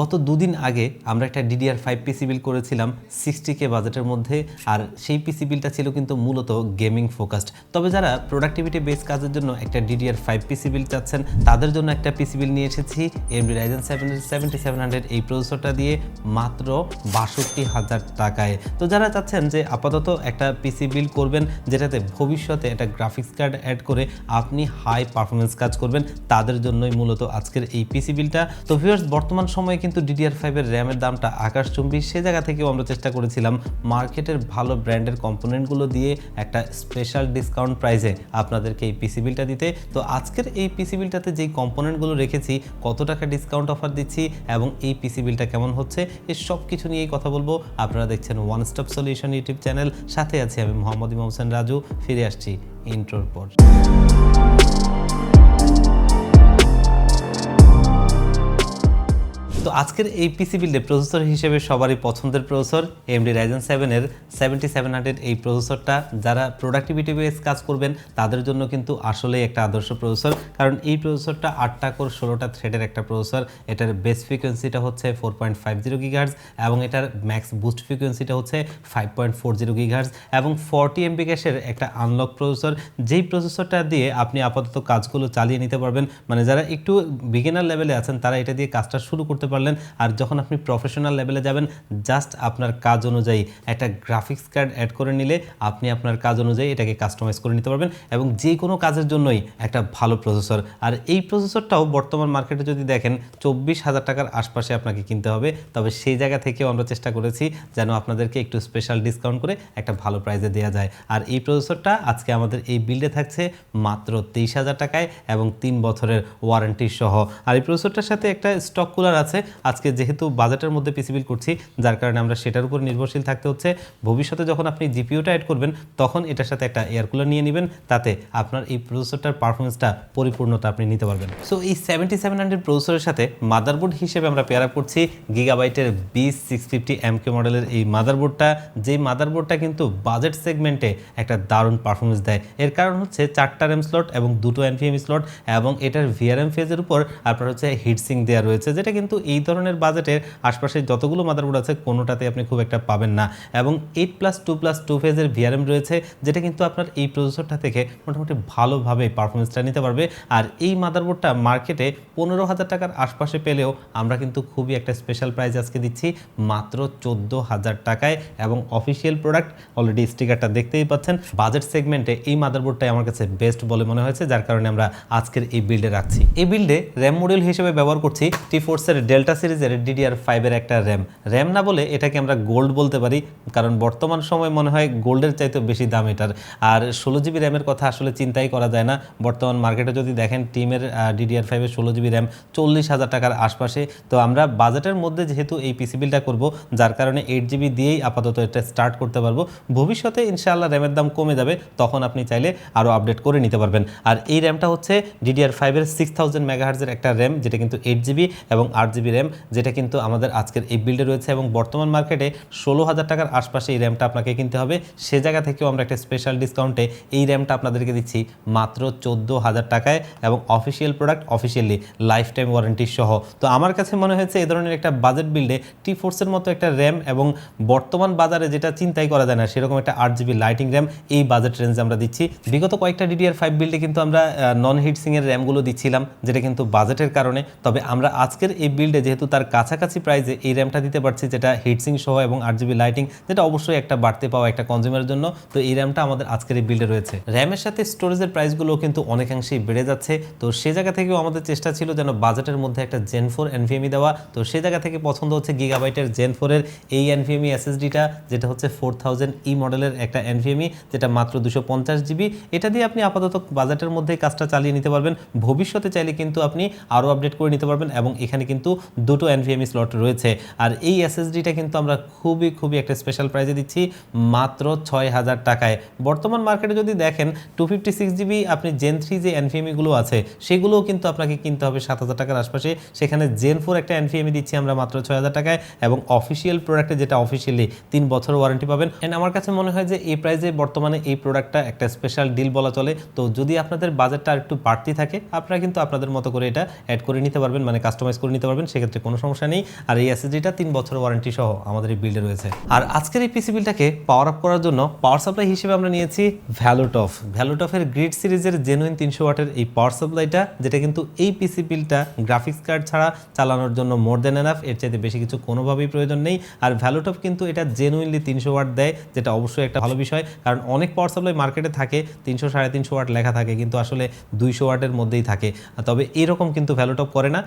গত দুদিন আগে আমরা একটা DDR5 পিসি বিল্ড করেছিলাম 60K বাজেটের মধ্যে, আর সেই পিসি বিলটা ছিল কিন্তু মূলত গেমিং ফোকাসড। তবে যারা প্রোডাক্টিভিটি বেস কাজের জন্য একটা DDR5 পিসি বিল্ড চাচ্ছেন তাদের জন্য একটা পিসি বিল্ড নিয়ে এসেছি AMD Ryzen 7 এর 7700 এই প্রসেসরটা দিয়ে মাত্র ৬২,০০০ টাকায়। তো যারা চাচ্ছেন যে আপাতত একটা পিসি বিল্ড করবেন যেটাতে ভবিষ্যতে একটা গ্রাফিক্স কার্ড অ্যাড করে আপনি হাই পারফরমেন্স কাজ করবেন, তাদের জন্যই মূলত আজকের এই পিসি বিলটা। তো ভিউয়ার্স, বর্তমান সময়ে কিন্তু DDR5 এর র্যামের দামটা আকাশচুম্বী। সে জায়গা থেকেও আমরা চেষ্টা করেছিলাম মার্কেটের ভালো ব্র্যান্ডের কম্পোনেন্টগুলো দিয়ে একটা স্পেশাল ডিসকাউন্ট প্রাইসে আপনাদেরকে এই পিসি বিলটা দিতে। তো আজকের এই পিসি বিলটাতে যেই কম্পোনেন্টগুলো রেখেছি, কত টাকা ডিসকাউন্ট অফার দিচ্ছি এবং এই পিসি বিলটা কেমন হচ্ছে, এই সব কিছু নিয়েই কথা বলবো। আপনারা দেখছেন one stop solution YouTube channel, সাথে আছি আমি মোহাম্মদ ইমাম হোসেন রাজু। ফিরে আসছি ইন্ট্রোর পর। তো আজকের এই পিসি বিল্ডে প্রসেসর হিসেবে সবারই পছন্দের প্রসেসর AMD Ryzen 7 এর 7700 এই প্রসেসরটা যারা প্রোডাক্টিভিটি বেস কাজ করবেন তাদের জন্য কিন্তু আসলেই একটা আদর্শ প্রসেসর। কারণ এই প্রসেসরটা 8টা কোর 16টা থ্রেডের একটা প্রসেসর। এটার বেস ফ্রিকোয়েন্সিটা হচ্ছে 4.50 GHz এবং এটার ম্যাক্স বুস্ট ফ্রিকোয়েন্সিটা হচ্ছে 5.40 GHz এবং 40 MB ক্যাশের একটা আনলক প্রসেসর। যেই প্রসেসরটা দিয়ে আপনি আপাতত কাজগুলো চালিয়ে নিতে পারবেন, মানে যারা একটু বিগিনার লেভেলে আছেন তারা এটা দিয়ে কাজটা শুরু করতে পারলেন, আর যখন আপনি প্রফেশনাল লেভেলে যাবেন জাস্ট আপনার কাজ অনুযায়ী একটা গ্রাফিক্স কার্ড অ্যাড করে নিলে আপনি আপনার কাজ অনুযায়ী এটাকে কাস্টমাইজ করে নিতে পারবেন এবং যে কোনো কাজের জন্যই একটা ভালো প্রসেসর। আর এই প্রসেসরটাও বর্তমান মার্কেটে যদি দেখেন 24,000 টাকার আশপাশে আপনাকে কিনতে হবে। তবে সেই জায়গা থেকেও আমরা চেষ্টা করেছি যেন আপনাদেরকে একটু স্পেশাল ডিসকাউন্ট করে একটা ভালো প্রাইসে দেওয়া যায়। আর এই প্রসেসরটা আজকে আমাদের এই বিল্ডে থাকছে মাত্র 23,000 টাকায় এবং 3 বছরের ওয়ারেন্টি সহ। আর এই প্রসেসরটার সাথে একটা স্টক কুলার আছে। আজকে যেহেতু বাজেটের মধ্যে পিসি বিল্ড করছি, যার কারণে আমরা সেটার উপর নির্ভরশীল থাকতে হচ্ছে। ভবিষ্যতে যখন আপনি জিপিইউটা অ্যাড করবেন তখন এটার সাথে একটা এয়ার কুলার নিয়ে নেবেন, তাতে আপনার এই প্রসেসরটার পারফরমেন্সটা পরিপূর্ণতা আপনি নিতে পারবেন। সো এই 7700 প্রসেসরের সাথে মাদারবোর্ড হিসেবে আমরা পেয়ার আপ করছি গিগাবাইটের B650MK মডেলের এই মাদারবোর্ডটা। যেই মাদারবোর্ডটা কিন্তু বাজেট সেগমেন্টে একটা দারুণ পারফরমেন্স দেয়। এর কারণ হচ্ছে 4টা র্যাম স্লট এবং 2টো NVMe স্লট এবং এটার VRM ফেজের উপর আপনার হচ্ছে হিটসিঙ্ক দেওয়া রয়েছে, যেটা কিন্তু এই ধরনের বাজেটের আশপাশে যতগুলো মাদারবোর্ড আছে কোনোটাতে আপনি খুব একটা পাবেন না। এবং 8+2+2 ফেজের VRM রয়েছে, যেটা কিন্তু আপনার এই প্রসেসরটা থেকে মোটামুটি ভালোভাবে পারফরমেন্সটা নিতে পারবে। আর এই মাদারবোর্ডটা মার্কেটে 15,000 টাকার আশপাশে পেলেও আমরা কিন্তু খুবই একটা স্পেশাল প্রাইস আজকে দিচ্ছি মাত্র 14,000 টাকায় এবং অফিসিয়াল প্রোডাক্ট। অলরেডি স্টিকারটা দেখতেই পাচ্ছেন। বাজেট সেগমেন্টে এই মাদারবোর্ডটাই আমার কাছে বেস্ট বলে মনে হয়েছে, যার কারণে আমরা আজকের এই বিল্ডে রাখছি। এই বিল্ডে র্যাম মডিউল হিসেবে ব্যবহার করছি টি-ফোর্সের ডেল্টা সিরিজের DDR5 এর একটা র্যাম না বলে এটাকে আমরা গোল্ড বলতে পারি, কারণ বর্তমান সময় মনে হয় গোল্ডের চাইতে বেশি দাম এটার। আর 16GB র্যামের কথা আসলে চিন্তাই করা যায় না। বর্তমান মার্কেটে যদি দেখেন টিমের DDR5 এর 16GB র্যাম 40,000 টাকার আশপাশে। তো আমরা বাজেটের মধ্যে যেহেতু এই পিসি বিলটা করব, যার কারণে 8GB দিয়েই আপাতত এটা স্টার্ট করতে পারবো। ভবিষ্যতে ইনশাআল্লাহ র্যামের দাম কমে যাবে, তখন আপনি চাইলে আরও আপডেট করে নিতে পারবেন। আর এই র্যামটা হচ্ছে DDR5 এর 6000 MHz এর একটা র্যাম, যেটা কিন্তু 8GB এবং 8GB র্যাম, যেটা কিন্তু আমাদের আজকের এই বিল্ডে রয়েছে এবং বর্তমান মার্কেটে 16,000 টাকার আশপাশে এই র্যামটা আপনাকে কিনতে হবে। সে জায়গা থেকেও আমরা একটা স্পেশাল ডিসকাউন্টে এই র্যামটা আপনাদেরকে দিচ্ছি মাত্র 14,000 টাকায় এবং official product, officially life time warranty সহ। তো আমার কাছে মনে হয়েছে এই ধরনের একটা বাজেট বিল্ডে টি-ফোর্সের মতো একটা র্যাম এবং বর্তমান বাজারে যেটা চিন্তাই করা যায় না সেরকম একটা 8GB লাইটিং র্যাম এই বাজেট রেঞ্জে আমরা দিচ্ছি। বিগত কয়েকটা DDR5 বিল্ডে কিন্তু আমরা নন হিটসিংয়ের র্যামগুলো দিচ্ছিলাম, যেটা কিন্তু বাজেটের কারণে। তবে আমরা আজকের এই বিল্ডে যেহেতু তার কাছাকাছি প্রাইসে এই র্যামটা দিতে পারছি, যেটা হিটসিং সহ এবং 8GB লাইটিং, যেটা অবশ্যই একটা বাড়তে পাওয়া একটা কনজিউমারের জন্য। তো এই র্যামটা আমাদের আজকের এই বিল্ডে রয়েছে। র্যামের সাথে স্টোরেজের প্রাইসগুলো কিন্তু অনেকাংশেই বেড়ে যাচ্ছে। তো সে জায়গা থেকেও আমাদের চেষ্টা ছিল যেন বাজেটের মধ্যে একটা Gen 4 NVMe দেওয়া। তো সে জায়গা থেকে পছন্দ হচ্ছে গিগাবাইটের Gen 4 এর এই NVMe SSDটা, যেটা হচ্ছে 4000E মডেলের একটা NVMe, যেটা মাত্র 250GB। এটা দিয়ে আপনি আপাতত বাজেটের মধ্যেই কাজটা চালিয়ে নিতে পারবেন। ভবিষ্যতে চাইলে কিন্তু আপনি আরও আপডেট করে নিতে পারবেন এবং এখানে কিন্তু 2টো NVMe স্লট রয়েছে। আর এই SSDটা কিন্তু আমরা খুবই একটা স্পেশাল প্রাইসে দিচ্ছি মাত্র 6,000 টাকায়। বর্তমান মার্কেটে যদি দেখেন 256GB আপনি Gen 3 যে NVMe গুলো আছে সেগুলোও কিন্তু আপনাকে কিনতে হবে 7,000 টাকার আশপাশে। সেখানে Gen 4 একটা NVMe দিচ্ছি আমরা মাত্র 6,000 টাকায় এবং অফিসিয়াল প্রোডাক্টে, যেটা অফিসিয়ালি 3 বছর ওয়ারেন্টি পাবেন। এন্ড আমার কাছে মনে হয় যে এই প্রাইসে বর্তমানে এই প্রোডাক্টটা একটা স্পেশাল ডিল বলা চলে। তো যদি আপনাদের বাজেটটা একটু বাড়তি থাকে আপনারা কিন্তু আপনাদের মতো করে এটা অ্যাড করে নিতে পারবেন, মানে কাস্টমাইজ করে নিতে পারবেন। সেক্ষেত্রে কোনো সমস্যা নেই। আর এই এসএসডিটা 3 বছর ওয়ারেন্টি সহ আমাদের এই বিল্ডে রয়েছে। আর আজকের এই পিসি বিলটাকে পাওয়ার আপ করার জন্য পাওয়ার সাপ্লাই হিসেবে আমরা নিয়েছি ভ্যালুটফের গ্রিড সিরিজের জেনুইন 300 ওয়াটের এই পাওয়ার সাপ্লাইটা, যেটা কিন্তু এই পিসি বিলটা গ্রাফিক্স কার্ড ছাড়া চালানোর জন্য মোর দেন এনাফ, এর চাইতে বেশি কিছু কোনোভাবেই প্রয়োজন নেই। আর ভ্যালুটফ কিন্তু এটা জেনুইনলি 300 ওয়াট দেয়, যেটা অবশ্যই একটা ভালো বিষয়, কারণ অনেক পাওয়ার সাপ্লাই মার্কেটে থাকে 300 350 ওয়াট লেখা থাকে কিন্তু আসলে 200 ওয়াটের মধ্যেই থাকে। তবে এরকম কিন্তু ভ্যালুটপ করে না,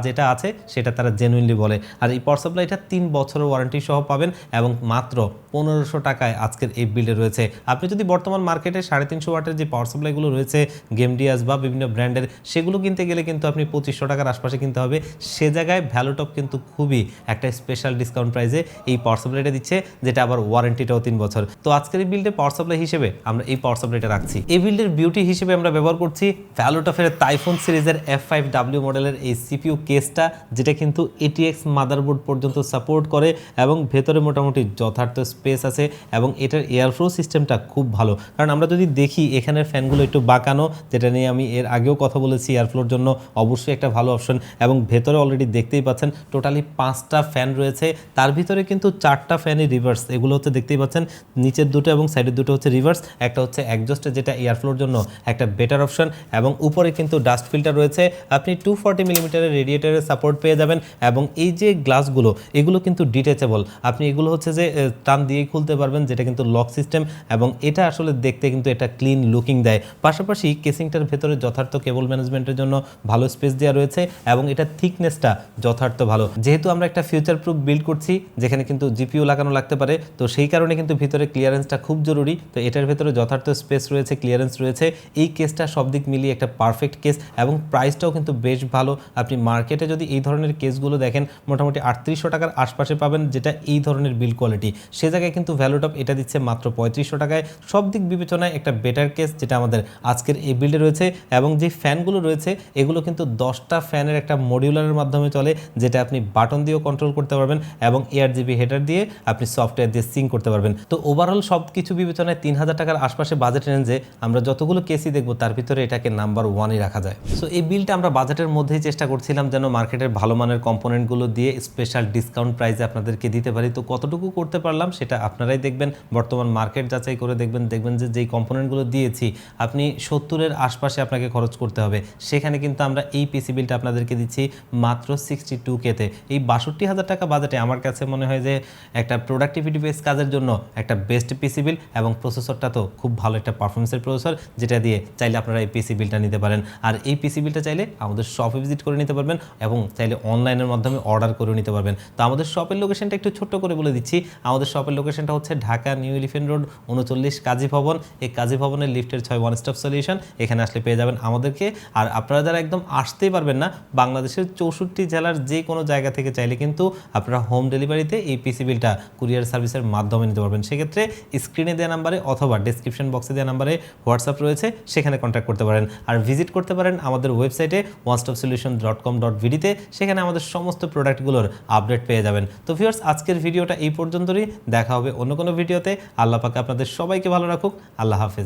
যেটা আছে সেটা তারা জেনুইনলি বলে। আর এই পাওয়ার সাপ্লাইটা 3 বছরের ওয়ারেন্টি সহ পাবেন এবং মাত্র 1500 টাকায় আজকের এই বিল্ডে রয়েছে। আপনি যদি বর্তমান মার্কেটে 350 ওয়াটের যে পাওয়ার সাপ্লাইগুলো রয়েছে গেমডিয়াস বা বিভিন্ন ব্র্যান্ডের, সেগুলো কিনতে গেলে কিন্তু আপনি 2500 টাকার আশপাশে কিনতে হবে। সে জায়গায় ভ্যালুটপ কিন্তু খুবই একটা স্পেশাল ডিসকাউন্ট প্রাইসে এই পাওয়ার সাপ্লাইটা দিচ্ছে, যেটা আবার ওয়ারেন্টিটাও 3 বছর। তো আজকের এই বিল্ডে পাওয়ার সাপ্লাই হিসেবে আমরা এই পাওয়ার সাপ্লাইটা রাখছি। এই বিল্ডের বিউটি হিসেবে আমরা ব্যবহার করছি ভ্যালুটফের তাইফুন সিরিজের F5W মডেলের এই সিপিইউ কেসটা, যেটা কিন্তু ATX মাদারবোর্ড পর্যন্ত সাপোর্ট করে এবং ভেতরে মোটামুটি যথার্থ স্পেস আছে এবং এটার এয়ারফ্লো সিস্টেমটা খুব ভালো। কারণ আমরা যদি দেখি এখানের ফ্যানগুলো একটু বাঁকানো, যেটা নিয়ে আমি এর আগেও কথা বলেছি, এয়ারফ্লোর জন্য অবশ্যই একটা ভালো অপশন। এবং ভেতরে অলরেডি দেখতেই পাচ্ছেন টোটালি 5টা ফ্যান রয়েছে, তার ভিতরে কিন্তু 4টা ফ্যানই রিভার্স। এগুলো হচ্ছে দেখতেই পাচ্ছেন, নিচের দুটো এবং সাইডের দুটো হচ্ছে রিভার্স, একটা হচ্ছে একজস্টে যেটা এয়ারফ্লোর জন্য একটা বেটার অপশন, এবং উপরে কিন্তু ডাস্ট ফিল্টার রয়েছে। আপনি 240 মিলিমিটারের রেডিয়েটারের সাপোর্ট পেয়ে যাবেন এবং এই যে গ্লাসগুলো এগুলো কিন্তু ডিটেচেবল, আপনি এগুলো হচ্ছে যে টান দিয়েই খুলতে পারবেন, যেটা কিন্তু লক সিস্টেম এবং এটা আসলে দেখতে কিন্তু এটা ক্লিন লুকিং দেয়। পাশাপাশি কেসিংটার ভেতরে যথার্থ কেবল ম্যানেজমেন্টের জন্য ভালো স্পেস দেওয়া রয়েছে এবং এটা থিকনেসটা যথার্থ ভালো। যেহেতু আমরা একটা ফিউচার প্রুফ বিল্ড করছি যেখানে কিন্তু জিপিইউ লাগানো লাগতে পারে, তো সেই কারণে কিন্তু ভিতরে ক্লিয়ারেন্সটা খুব জরুরি। তো এটার ভেতরে যথার্থ স্পেস রয়েছে, ক্লিয়ারেন্স রয়েছে। এই কেসটা সব দিক মিলিয়ে একটা পারফেক্ট কেস এবং প্রাইসটাও কিন্তু বেশ ভালো। আপনি মার্কেটে যদি এই ধরনের কেসগুলো দেখেন মোটামুটি 3800 টাকার আশপাশে পাবেন, যেটা এই ধরনের বিল্ড কোয়ালিটি। সে জায়গায় কিন্তু ভ্যালুটপ এটা দিচ্ছে মাত্র 3500 টাকায়। সব দিক বিবেচনায় একটা বেটার কেস, যেটা আমাদের আজকের এই বিল্ডে রয়েছে। এবং যে ফ্যানগুলো রয়েছে এগুলো কিন্তু 10টা ফ্যানের একটা মডিউলারের মাধ্যমে চলে, যেটা আপনি বাটন দিয়েও কন্ট্রোল করতে পারবেন এবং ARGB হেডার দিয়ে আপনি সফটওয়্যার দিয়ে সিঙ্ক করতে পারবেন। তো ওভারঅল সব কিছু বিবেচনায় 3000 টাকার আশপাশে বাজেট রেঞ্জে আমরা যতগুলো কেসই দেখবো তার ভিতরে এটাকে নাম্বার 1-ই রাখা যায়। সো এই বিলটা আমরা বাজেটের মধ্যেই চেষ্টা করছিলাম যেন মার্কেটের ভালো মানের কম্পোনেন্টগুলো দিয়ে স্পেশাল ডিসকাউন্ট প্রাইসে আপনাদেরকে দিতে পারি। তো কতটুকু করতে পারলাম সেটা আপনারাই দেখবেন, বর্তমান মার্কেট যাচাই করে দেখবেন যে যেই কম্পোনেন্টগুলো দিয়েছি আপনি 70-এর আশপাশে আপনাকে খরচ করতে হবে। সেখানে কিন্তু আমরা এই পিসি বিলটা আপনাদেরকে দিচ্ছি মাত্র 62K-তে। এই 62,000 টাকা বাজেটে আমার কাছে মনে হয় যে একটা প্রোডাক্টিভিটি বেস কাজের জন্য একটা বেস্ট পিসি বিল, এবং প্রসেসরটা তো খুব ভালো একটা পারফরমেন্সের প্রসেসর, যেটা দিয়ে চাইলে আপনারা এই পিসি বিলটা নিতে পারেন। আর এই পিসি বিলটা চাইলে আমাদের শপে ভিজিট করে নিতে পারবেন এবং চাইলে অনলাইনের মাধ্যমে অর্ডার করে নিতে পারবেন। তো আমাদের শপের লোকেশনটা একটু ছোট্ট করে বলে দিচ্ছি। আমাদের শপের লোকেশনটা হচ্ছে ঢাকা নিউ এলিফ্যান্ট রোড 39 কাজী ভবন। এই কাজী ভবনের লিফটের 6 ওয়ান স্টপ সলিউশন, এখানে আসলে পেয়ে যাবেন আমাদেরকে। আর আপনারা যারা একদম আসতেই পারবেন না, বাংলাদেশের 64 জেলার যে কোনো জায়গা থেকে চাইলে কিন্তু আপনারা হোম ডেলিভারিতে এই পিসি বিলটা কুরিয়ার সার্ভিসের মাধ্যমে নিতে পারবেন। সেক্ষেত্রে স্ক্রিনে দেওয়া নাম্বারে অথবা ডেসক্রিপশন বক্সে দেওয়া নাম্বারে হোয়াটসঅ্যাপ রয়েছে, সেখানে কন্ট্যাক্ট করতে পারেন। আর ভিজিট করতে পারেন আমাদের ওয়েবসাইটে onestopsolution.com.vd-তে, সেখানে আমাদের সমস্ত প্রোডাক্টগুলোর আপডেট পেয়ে যাবেন। তো ভিউয়ার্স, আজকের ভিডিওটা এই পর্যন্তই। দেখা হবে অন্য কোনো ভিডিওতে। আল্লাহ পাক আপনাদের সবাইকে ভালো রাখুক। আল্লাহ হাফেজ।